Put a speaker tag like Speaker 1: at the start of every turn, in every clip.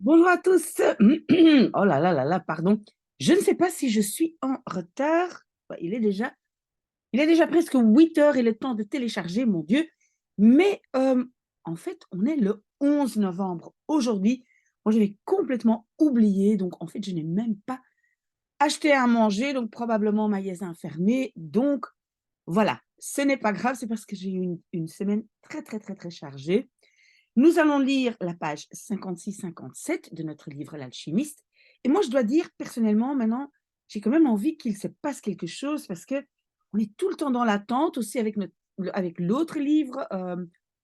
Speaker 1: Bonjour à tous. Oh là là là là, pardon. Je ne sais pas si je suis en retard. Ouais, il est déjà presque 8 heures. Il est temps de télécharger, mon Dieu. Mais en fait, on est le 11 novembre aujourd'hui. Moi, j'avais complètement oublié. Donc, en fait, je n'ai même pas acheté à manger. Donc, probablement magasin fermé. Donc, voilà. Ce n'est pas grave. C'est parce que j'ai eu une semaine très, très, très, très chargée. Nous allons lire la page 56-57 de notre livre L'Alchimiste. Et moi, je dois dire, personnellement, maintenant, j'ai quand même envie qu'il se passe quelque chose parce que on est tout le temps dans l'attente aussi avec l'autre livre,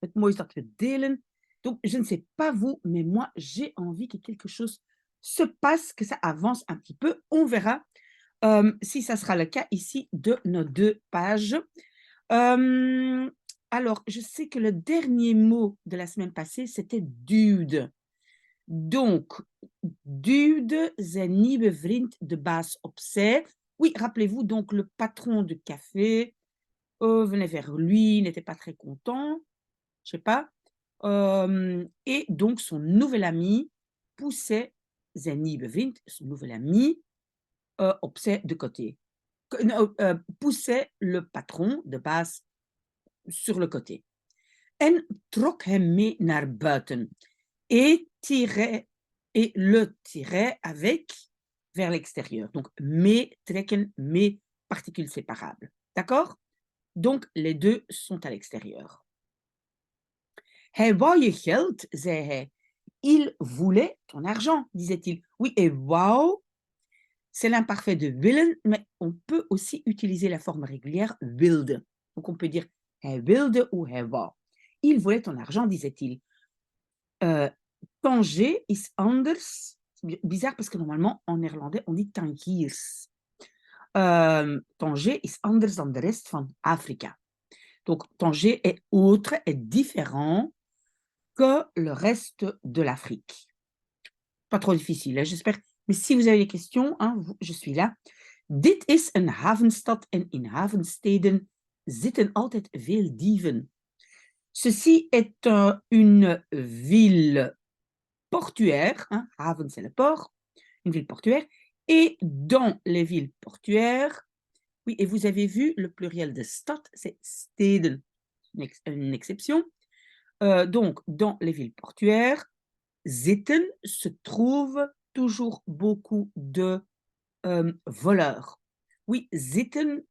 Speaker 1: Het mooiste dat we delen. Donc, je ne sais pas vous, mais moi, j'ai envie que quelque chose se passe, que ça avance un petit peu. On verra si ça sera le cas ici de nos deux pages. Euh, alors, je sais que le dernier mot de la semaine passée, c'était dude. Donc, dude, zijn nieuwe vriend, de baas opzij. Oui, rappelez-vous, donc le patron de café venait vers lui, n'était pas très content, je sais pas. Et donc, son nouvel ami poussait zijn nieuwe vriend, son nouvel ami, opzij de côté. Poussait le patron de baas sur le côté. En trok hem mee naar buiten et le tirait avec vers l'extérieur. Donc, mee trekken, mee particules séparables. D'accord? Donc, les deux sont à l'extérieur. Hij wou je geld, zei hij. Il voulait ton argent, disait-il. Oui, et wou, c'est l'imparfait de willen, mais on peut aussi utiliser la forme régulière wilde. Donc, on peut dire hij wilde ou hij wou. Il voulait ton argent, disait-il. Tanger is anders. C'est bizarre parce que normalement, en néerlandais, on dit tangiers. Tanger is anders dan de rest van Afrika. Donc, Tanger est autre, est différent que le reste de l'Afrique. Pas trop difficile, hein, j'espère. Mais si vous avez des questions, hein, je suis là. Dit is een havenstad en in havensteden zitten altijd veel dieven. Ceci est une ville portuaire, hein, haven c'est le port, une ville portuaire, et dans les villes portuaires, oui, et vous avez vu le pluriel de stad, c'est steden, une exception. Donc, dans les villes portuaires, zitten se trouve toujours beaucoup de voleurs. Oui, zitten,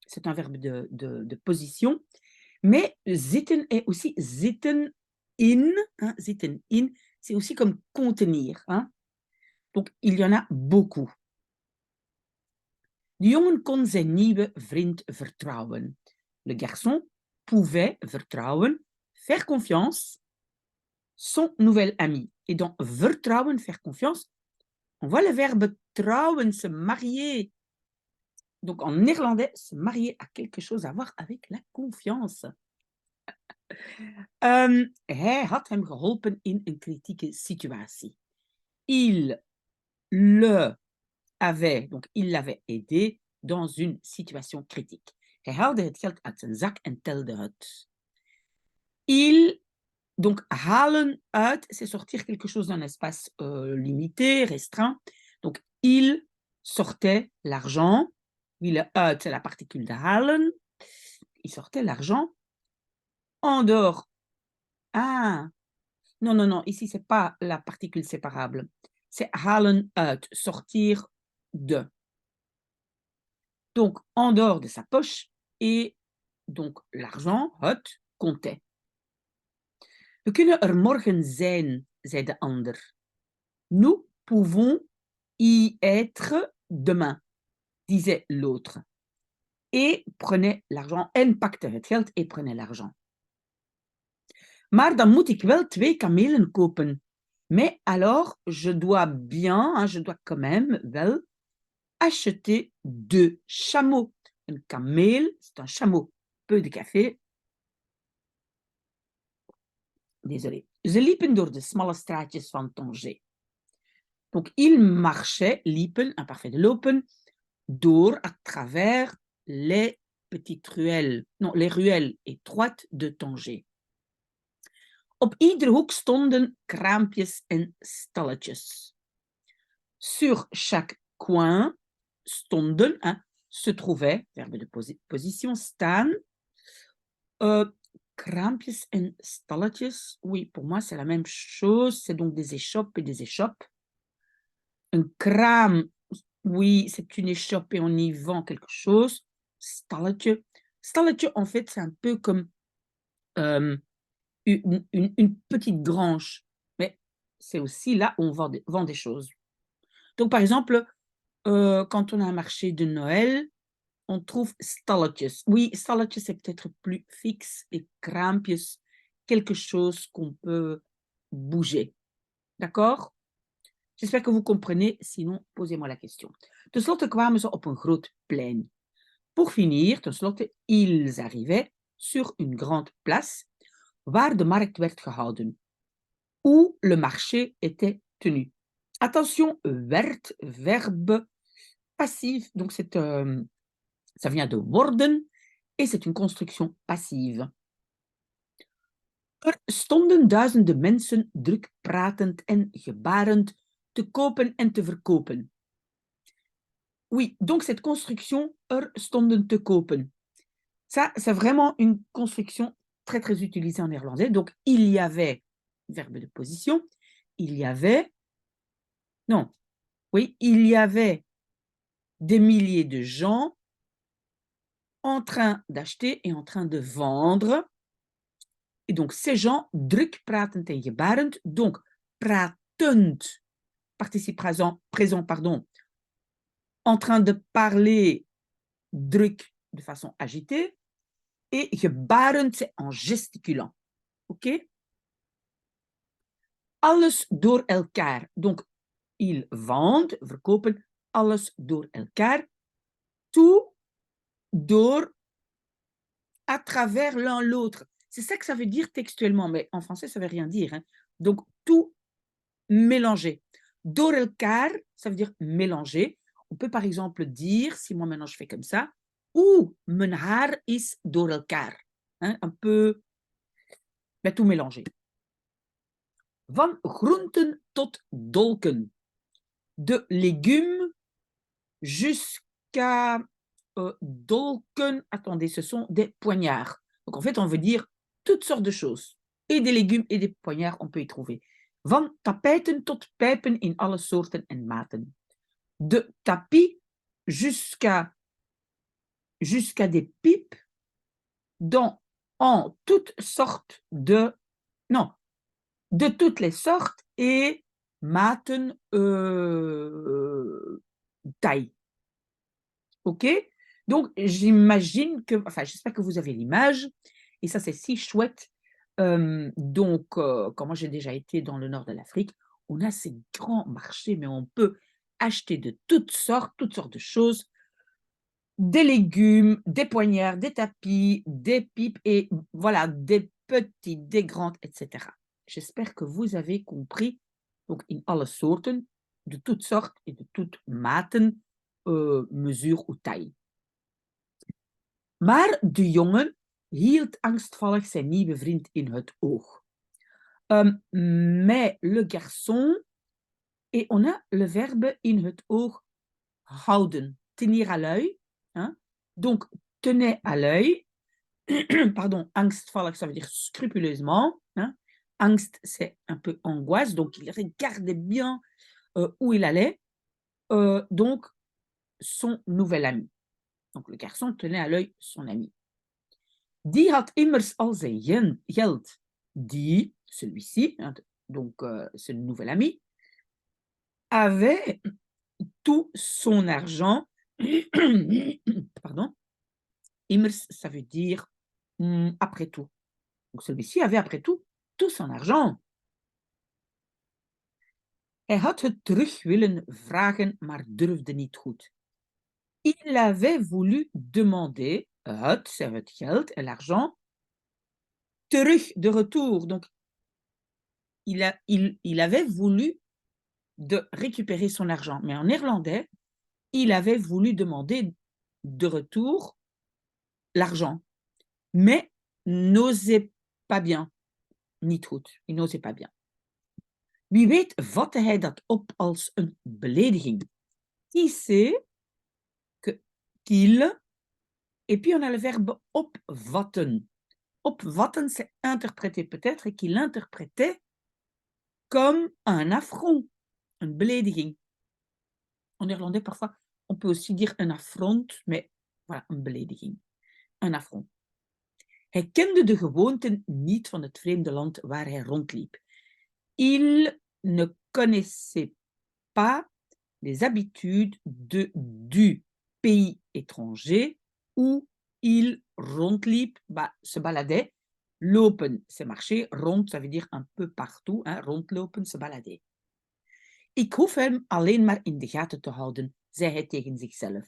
Speaker 1: c'est un verbe de position, mais zitten est aussi zitten in, hein, zitten in, c'est aussi comme contenir. Hein. Donc, il y en a beaucoup. De jongen kon zijn nieuwe vriend vertrouwen. Le garçon pouvait vertrouwen, faire confiance, son nouvel ami. Et dans vertrouwen, faire confiance, on voit le verbe trouwen, se marier. Donc, en néerlandais, se marier a quelque chose à voir avec la confiance. Hij had hem geholpen in een kritieke situatie. Il l'avait aidé dans une situation critique. Hij haalde het geld uit zijn zak en telde het. Donc, halen uit, c'est sortir quelque chose d'un espace limité, restreint. Donc, il sortait l'argent. Oui, le uit, c'est la particule de halen. Il sortait l'argent en dehors. Ah, non, non, non, ici, c'est pas la particule séparable. C'est halen uit, sortir de. Donc, en dehors de sa poche, et donc l'argent, het, comptait. We kunnen er morgen zijn, zei de ander. Nous pouvons y être demain, disait l'autre. Et prenait l'argent, en pakte het geld et prenait l'argent. Maar dan moet ik wel 2 kamelen kopen. Mais alors, je dois bien, hein, je dois quand même, wel, acheter 2 chameaux. Een kameel, c'est un chameau. Peu de café. Désolé. Ze liepen door de smalle straatjes van Tanger. Donc, ils marchaient, liepen, imparfait de lopen, door, à travers les petites ruelles, non, les ruelles étroites de Tanger. Op iedere hoek stonden kraampjes en stalletjes. Sur chaque coin stonden, hein, se trouvaient, verbe de position, staan, kraampjes en stalletjes. Oui, pour moi, c'est la même chose. C'est donc des échoppes et des échoppes. Un kraam, oui, c'est une échoppe et on y vend quelque chose. Stalletje. Stalletje, en fait, c'est un peu comme une petite grange. Mais c'est aussi là où on vend des choses. Donc, par exemple, quand on a un marché de Noël, on trouve stalletjes. Oui, stalletjes, c'est peut-être plus fixe et kraampjes, quelque chose qu'on peut bouger. D'accord? J'espère que vous comprenez, sinon posez-moi la question. Ten slotte kwamen ze op een groot plein. Pour finir, ten slotte, ils arrivaient sur une grande place waar de markt werd gehouden, où le marché était tenu. Attention, werd, verbe passif, donc ça vient de worden et c'est une construction passive. Er stonden duizenden mensen druk pratend en gebarend te kopen en te verkopen. Oui, donc cette construction, er stonden te kopen, ça, c'est vraiment une construction très, très utilisée en néerlandais. Donc, il y avait, verbe de position, il y avait, non, oui, il y avait des milliers de gens en train d'acheter et en train de vendre. Et donc, ces gens, druk pratend en gebarend, donc pratend, participe présent, pardon, en train de parler, druk, de façon agitée, et gebarend, c'est en gesticulant. OK? Alles door elkaar. Donc, ils vendent, verkopen, alles door elkaar. Tout door, à travers l'un l'autre. C'est ça que ça veut dire textuellement, mais en français, ça ne veut rien dire. Hein. Donc, tout mélangé. Door elkaar, ça veut dire mélanger. On peut par exemple dire, si moi maintenant je fais comme ça, ou mijn haar is door elkaar. Hein, un peu, mais tout mélangé. Van groenten tot dolken. De légumes jusqu'à dolken. Attendez, ce sont des poignards. Donc en fait, on veut dire toutes sortes de choses. Et des légumes et des poignards, on peut y trouver. Van tapijten tot pijpen in alle soorten en maten. De tapis jusqu'à des pipes en toutes sortes de... Non, de toutes les sortes et maten taille. OK? Donc, j'imagine que, enfin, j'espère que vous avez l'image, et ça, c'est si chouette. Donc, quand moi j'ai déjà été dans le nord de l'Afrique, on a ces grands marchés, mais on peut acheter de toutes sortes de choses, des légumes, des poignards, des tapis, des pipes, et voilà, des petites, des grandes, etc. J'espère que vous avez compris. Donc, in alle soorten, de toutes sortes et de toutes maten, mesure ou taille. Maar de jongen hield angstvallig zijn nieuwe vriend in het oog. Mais le garçon, et on a le verbe in het oog houden, tenir à l'œil. Hein? Donc, tenait à l'œil, pardon, angstvallig, ça veut dire scrupuleusement. Hein? Angst, c'est un peu angoisse, donc il regardait bien où il allait. Donc, son nouvel ami. Donc, le garçon tenait à l'œil son ami. Die had immers al zijn geld. Die, celui-ci, hein, donc ce nouvel ami, avait tout son argent. Pardon. Immers, ça veut dire après tout. Donc celui-ci avait après tout son argent. Hij had het terug willen vragen, maar durfde niet goed. Il avait voulu demander, c'est het geld, l'argent, terug, de retour. Donc, il avait voulu de récupérer son argent. Mais en néerlandais, il avait voulu demander de retour l'argent, mais n'osait pas bien. niet goed. Il n'osait pas bien. Wie weet vatte hij dat op als een belediging. Qui sait qu'il, et puis on a le verbe opvatten. Opvatten, c'est interpréter peut-être, et qu'il interprétait comme un affront, une belediging. En néerlandais, parfois, on peut aussi dire een affront, mais voilà, een belediging, een affront. Hij kende de gewoonten niet van het vreemde land waar hij rondliep. Il ne connaissait pas les habitudes du pays étranger où il rondliep, se baladait. Lopen, c'est marcher. Rond, ça veut dire un peu partout. Hein. Rondlopen, se balader. Ik hoef hem alleen maar in de gaten te houden, zei hij tegen zichzelf.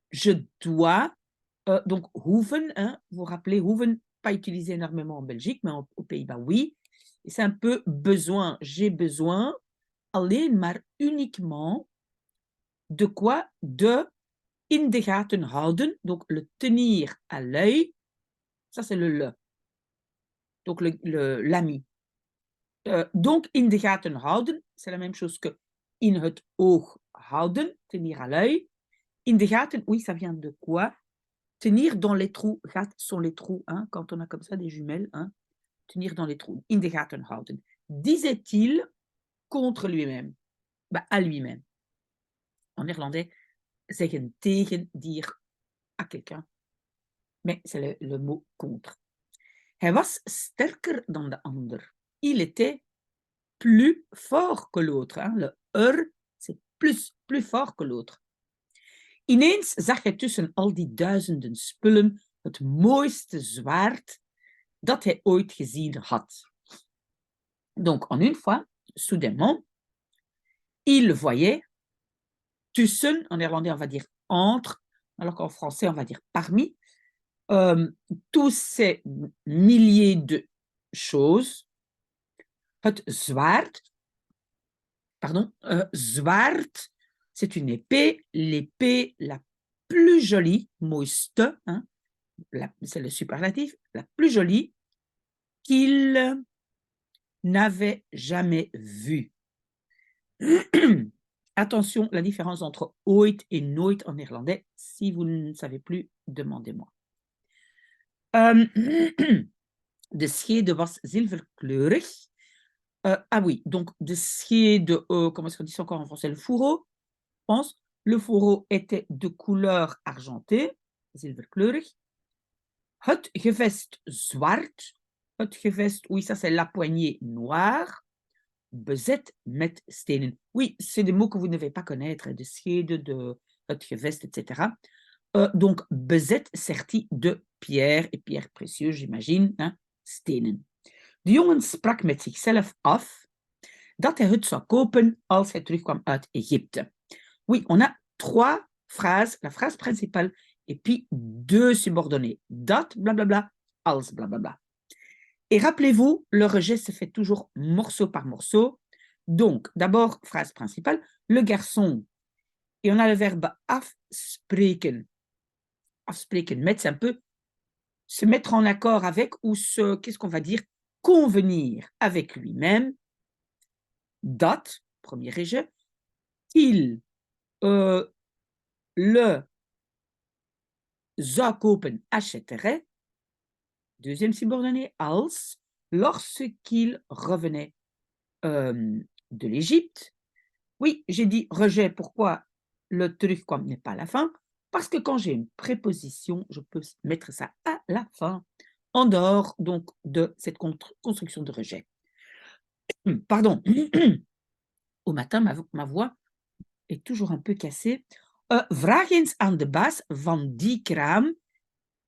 Speaker 1: Je dois, donc hoeven, hein, vous vous rappelez, hoeven, pas utilisé énormément en Belgique, mais aux Pays-Bas, oui. C'est un peu besoin, j'ai besoin, alleen maar uniquement, de quoi? De in de gaten houden, donc le tenir à l'œil, ça c'est le. Donc l'ami. Donc in de gaten houden, c'est la même chose que in het oog houden, tenir à l'œil. In de gaten, oui, ça vient de quoi? Tenir dans les trous. Gat sont les trous, hein, quand on a comme ça des jumelles. Hein, tenir dans les trous. In de gaten houden. Disait-il contre lui-même. À lui-même. En néerlandais, zeggen tegen, dire à quelqu'un. Mais c'est le mot contre. Hij was sterker dan de ander. Il était plus fort que l'autre. Hein. Le c'est plus fort que l'autre. Ineens zag hij tussen al die duizenden spullen het mooiste zwaard dat hij ooit gezien had. Donc, en une fois, soudainement, il voyait tussen, en néerlandais on va dire entre, alors qu'en français on va dire parmi, tous ces milliers de choses, het zwaard, pardon, zwaard, c'est une épée, l'épée la plus jolie, mooiste, hein, c'est le superlatif, la plus jolie qu'il n'avait jamais vue. Attention, la différence entre ooit et nooit en néerlandais, si vous ne savez plus, demandez-moi. De schede was zilverkleurig. Ah oui, donc de schede, comment est-ce qu'on dit ça encore en français? Le fourreau, je pense. Le fourreau était de couleur argentée, zilverkleurig. Het gevest zwart. Het gevest, oui, ça c'est la poignée noire. Bezet met stenen. Oui, c'est des mots que vous ne devez pas connaître, de schede, de het gevest, etc. Donc, bezet serti de pierre, et pierre précieuse, j'imagine, hein, stenen. De jongen sprak met zichzelf af dat hij het zou kopen als hij terugkwam uit Egypte. Oui, on a trois phrases, la phrase principale, et puis deux subordonnés. Dat, blablabla, als, blablabla. Et rappelez-vous, le rejet se fait toujours morceau par morceau. Donc, d'abord, phrase principale, le garçon, et on a le verbe afspreken. Afspreken, met, c'est un peu se mettre en accord avec ou qu'est-ce qu'on va dire, convenir avec lui-même. Dat, premier rejet, qu'il le zou kopen, achèterait. Deuxième subordonné, als, lorsqu'il revenait de l'Égypte. Oui, j'ai dit rejet, pourquoi le terugkwam n'est pas à la fin? Parce que quand j'ai une préposition, je peux mettre ça à la fin, en dehors donc de cette construction de rejet. Pardon, au matin, ma voix est toujours un peu cassée. Vraag eens aan de baas van die kraam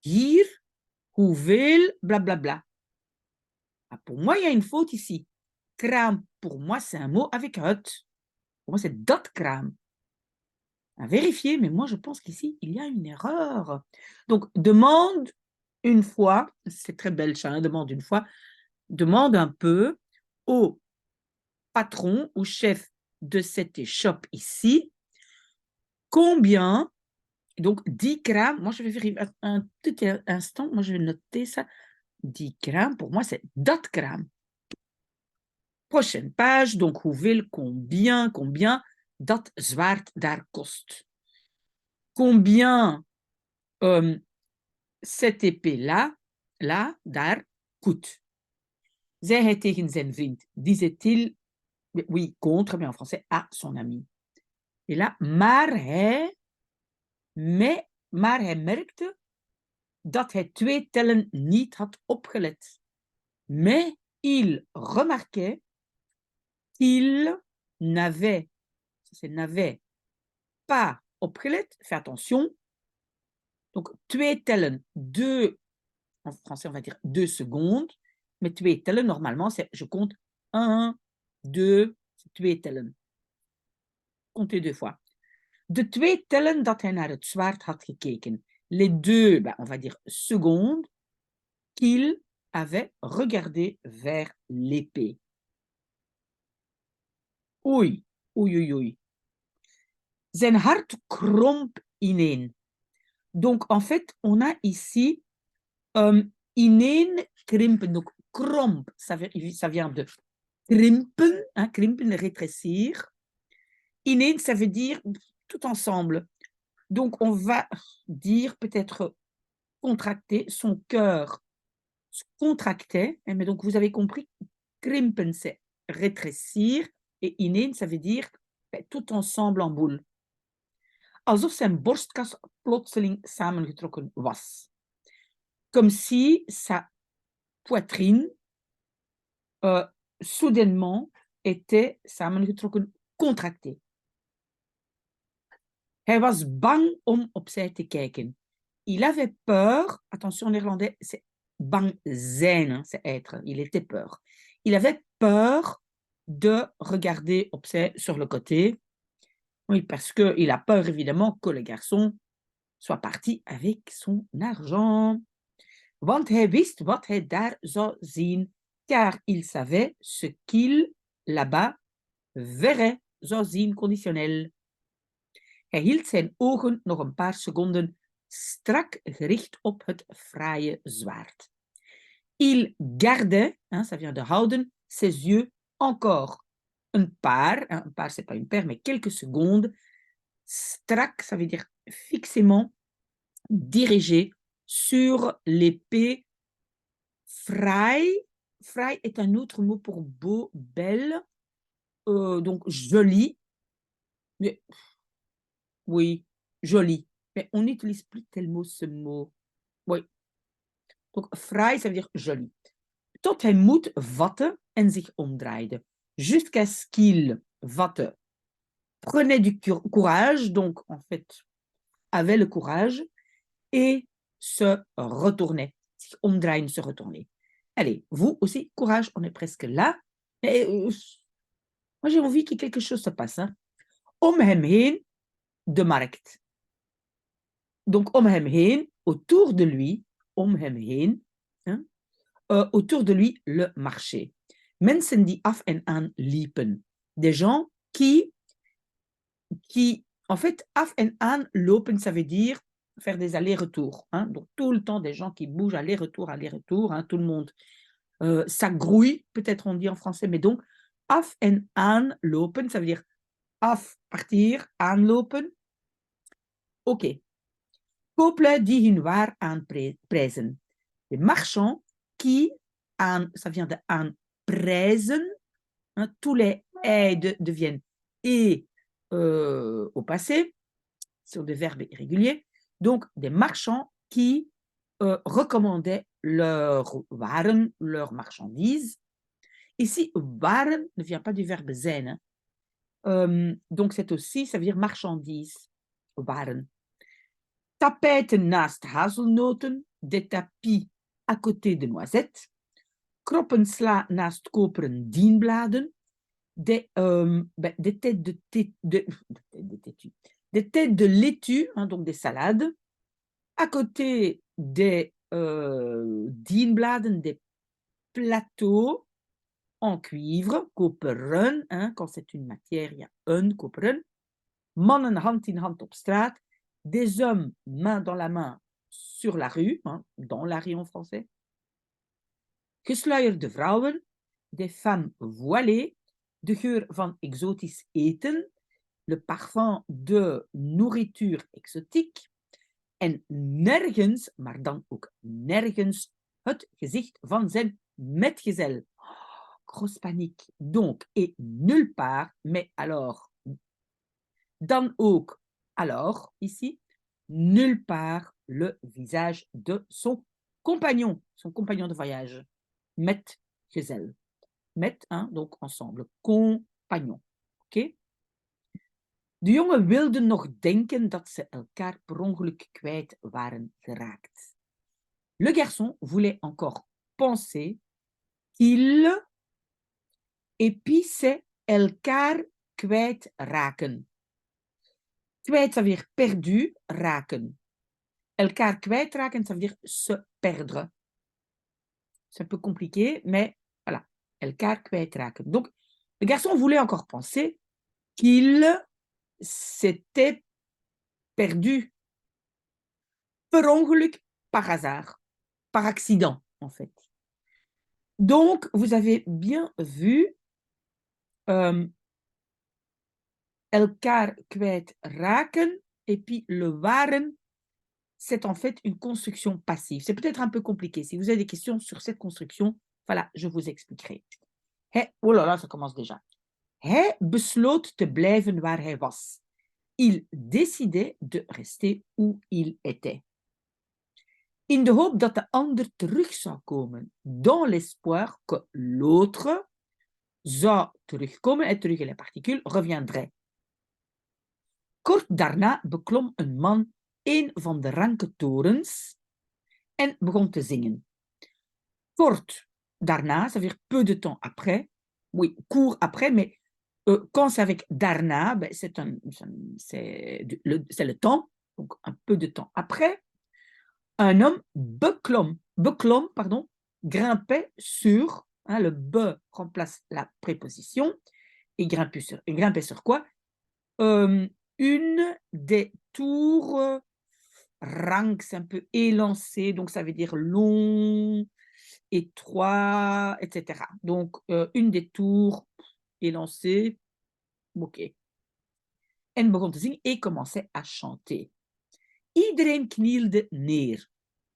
Speaker 1: hier hoeveel blablabla. Ah, pour moi, il y a une faute ici. Kraam, pour moi, c'est un mot avec het. Pour moi, c'est dat kraam. À vérifier, mais moi, je pense qu'ici, il y a une erreur. Donc, demande une fois, c'est très belge, hein, demande une fois, demande un peu au patron, au chef de cette échoppe ici, combien, donc 10 grammes, moi je vais vérifier un petit instant, moi je vais noter ça, die kraam, pour moi, c'est dat kraam. Prochaine page, donc hoeveel, combien dat zwaard daar kost. Combien cette épée-là, daar, coûte. Zei hij tegen zijn vriend. Disait-il, oui, contre, mais en français, à son ami. Et là, maar hij merkte dat hij 2 tellen niet had opgelet. Mais il remarquait qu'il n'avait pas opgelet, fais attention. Donc, 2 tellen, 2, en français on va dire 2 secondes, mais 2 tellen, normalement, c'est je compte 1, 2, 2 tellen. Comptez 2 fois. De 2 tellen dat hij naar het zwaard had gekeken. Les 2, on va dire secondes, qu'il avait regardé vers l'épée. Oei, oei, oei, oei. Zijn hart kromp ineen. Donc, en fait, on a ici ineen krimpen. Donc, kromp, ça vient de krimpen, hein, krimpen, rétrécir. Ineen, ça veut dire tout ensemble. Donc, on va dire peut-être contracter, son cœur se contractait. Mais donc, vous avez compris, krimpen, c'est rétrécir. Et ineen, ça veut dire tout ensemble en boule. Alsof zijn borstkas plotseling samengetrokken was. Comme si sa poitrine soudainement était samengetrokken, contractée. Hij was bang om opzij te kijken. Il avait peur, attention en néerlandais, c'est bang zijn, c'est être, il était peur. Il avait peur de regarder opzij, sur le côté. Oui, parce qu'il a peur évidemment que le garçon soit parti avec son argent. Want hij wist wat hij daar zou zien, car il savait ce qu'il là-bas verrait, zou zien, conditionnel. Hij hield zijn ogen nog een paar seconden strak gericht op het fraaie zwaard. Il gardait, hein, ça vient de houden, ses yeux encore un paar c'est pas une paire, mais quelques secondes, strak, ça veut dire fixément, dirigé sur l'épée. Fraai. Fraai est un autre mot pour beau, belle, donc joli. Mais, oui, joli. Mais on n'utilise plus tellement ce mot. Oui. Donc fraai, ça veut dire joli. Tot hij moed vatte en zich omdraaide. Jusqu'à ce qu'il vatte, prenait du courage, donc en fait, avait le courage, et se retournait. Zich omdraaien, se retourner. Allez, vous aussi, courage, on est presque là. Mais, moi, j'ai envie que quelque chose se passe. Hein. Om hem heen, de markt. Donc, om hem heen, autour de lui, om hem heen, hein, autour de lui, le marché. Mensen die af en aan liepen. Des gens qui, en fait, af en aan lopen, ça veut dire faire des allers-retours. Hein. Donc, tout le temps, des gens qui bougent aller-retour, hein, tout le monde. Ça grouille, peut-être on dit en français, mais donc, af en aan lopen, ça veut dire af, partir, aanlopen. Ok. Kooplu die hun waar aanprijzen. Les marchands qui, ça vient de aanprijzen, hein, tous les deviennent et au passé, sur des verbes irréguliers. Donc, des marchands qui recommandaient leurs waren, leurs marchandises. Ici, waren ne vient pas du verbe zijn. Hein. Donc, c'est aussi, ça veut dire marchandise. Waren. Tapijten naast hazelnoten, des tapis à côté de noisettes, kroppensla naast koperen dienbladen, des têtes de laitue, hein, donc des salades, à côté des dienbladen, des plateaux en cuivre, koperen, hein, quand c'est une matière, il y a un koperen, mannen hand in hand op straat, des hommes main dans la main sur la rue, hein, dans la rue en français, Gesluierde vrouwen, des femmes voilées, de geur van exotisch eten, le parfum de nourriture exotique, en nergens, maar dan ook nergens, het gezicht van zijn metgezel. Grosse panique. Donc, et nulle part, mais alors, dan ook, alors, ici, nulle part le visage de son compagnon de voyage. Metgezel. Met, hein, donc ensemble, compagnon. Oké? De jongen wilden nog denken dat ze elkaar per ongeluk kwijt waren geraakt. Le garçon voulait encore penser qu'il et puis c'est elkaar kwijtraken. Kwijt, ça veut dire perdu, raken. Elkaar kwijtraken, ça veut dire se perdre. C'est un peu compliqué, mais voilà. Elkaar kwijtraken. Donc, le garçon voulait encore penser qu'il s'était perdu per ongeluk, par hasard, par accident, en fait. Donc, vous avez bien vu elkaar kwijtraken, et puis le waren, c'est en fait une construction passive. C'est peut-être un peu compliqué. Si vous avez des questions sur cette construction, voilà, je vous expliquerai. Oh là là, ça commence déjà. Hij besloot te blijven waar hij was. Il décidait de rester où il était. In de hoop dat de ander terug zou komen. Dans l'espoir que l'autre zou terugkomen. En terug in les particules reviendrait. Kort daarna beklom een man een van de ranke torens en begon te zingen. Kort daarna, ça veut dire peu de temps après. Oui, court après, mais quand c'est avec daarna, ben, c'est le temps, donc un peu de temps après. Un homme beklom, pardon, grimpait sur, hein, le be remplace la préposition, et grimpait sur quoi? Une des tours, rank, c'est un peu élancé, donc ça veut dire long, étroit, etc. Donc, une des tours élancées, ok. En begon te zingen et commençait à chanter. Iedereen knielde neer.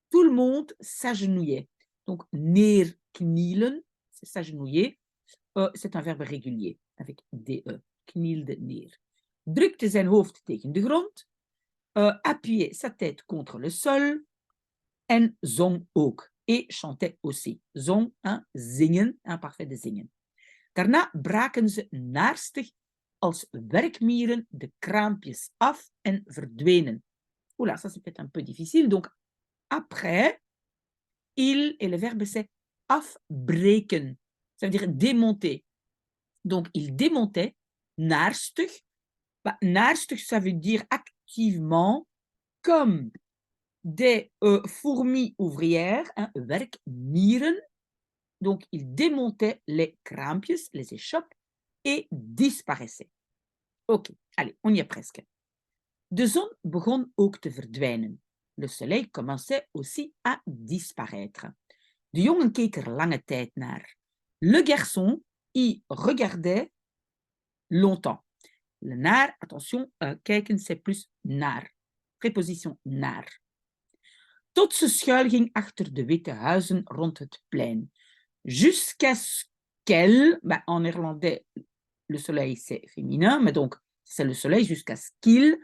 Speaker 1: Tout le monde s'agenouillait. Donc, neerknielen, c'est s'agenouiller. C'est un verbe régulier, avec de. Knielde neer. Drukte zijn hoofd tegen de grond. Appuyait sa tête contre le sol. En zong ook. Et chantait aussi. Zong, hein, zingen, imparfait de zingen. Daarna braken ze naarstig als werkmieren de kraampjes af en verdwenen. Oula, ça c'est peut-être un peu difficile. Donc, après, il, et le verbe c'est afbreken. Ça veut dire démonter. Donc, il démontait naarstig. Bah, naarstig, ça veut dire activement, comme des fourmis ouvrières, hein, werkmieren. Donc, il démontait les kraampjes, les échoppes, et disparaissait. Ok, allez, on y est presque. De zon begon ook te verdwijnen. Le soleil commençait aussi à disparaître. De jongen keek er lange tijd naar. Le garçon y regardait longtemps. Le naar, attention, kijken, c'est plus naar. Préposition naar. Tot ze schuil ging achter de witte huizen rond het plein. Jusqu'à ce qu'elle, ben, en néerlandais, le soleil c'est féminin, mais donc c'est le soleil jusqu'à ce qu'il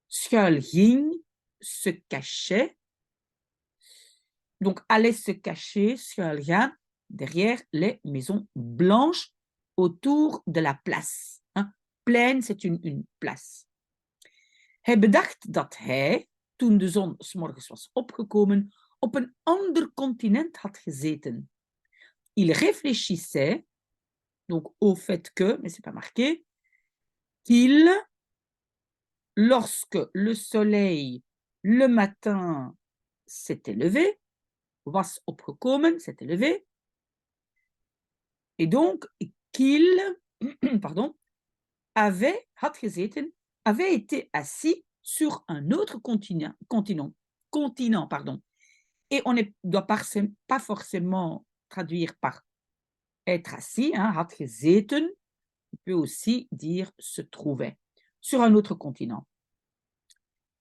Speaker 1: schuil ging, se cachait. Donc allait se cacher, schuil gaan, derrière les maisons blanches autour de la place. Hein? Plein, c'est une place. Hij bedacht dat hij, toen de zon 's morgens was opgekomen, op een ander continent had gezeten. Il réfléchissait, donc au fait que, mais c'est pas marqué, qu'il, lorsque le soleil, le matin, s'était levé, was opgekomen, s'était levé, et donc qu'il, pardon, had gezeten, avait été assis sur un autre continent, pardon. Et on ne doit pas forcément traduire par être assis, hein, had gezeten. On peut aussi dire se trouvait sur un autre continent.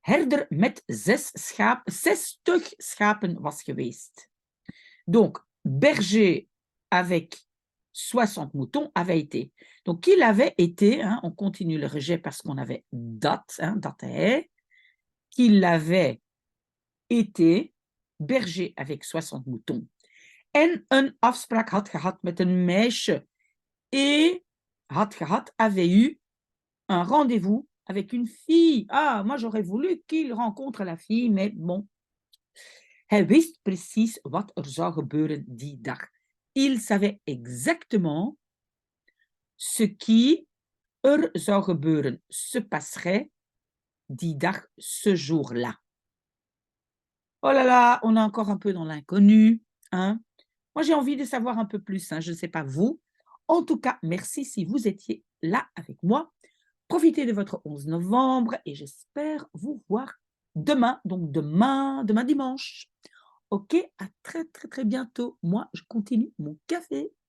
Speaker 1: Herder met 60 schapen was geweest. Donc, berger avec 60 moutons avait été. Donc, il avait été, hein, on continue le rejet parce qu'on avait dat, hein, dat hij, qu'il avait été berger avec 60 moutons. En een afspraak had gehad met een meisje. Et had gehad avait eu un rendez-vous avec une fille. Ah, moi j'aurais voulu qu'il rencontre la fille, mais bon. Hij wist precies wat er zou gebeuren die dag. Il savait exactement ce qui er zou gebeuren, se passerait die dag, ce jour-là. Oh là là, on est encore un peu dans l'inconnu, hein. Moi, j'ai envie de savoir un peu plus, hein, je ne sais pas vous. En tout cas, merci si vous étiez là avec moi. Profitez de votre 11 novembre et j'espère vous voir demain, donc demain dimanche. OK, à très, très, très bientôt. Moi, je continue mon café.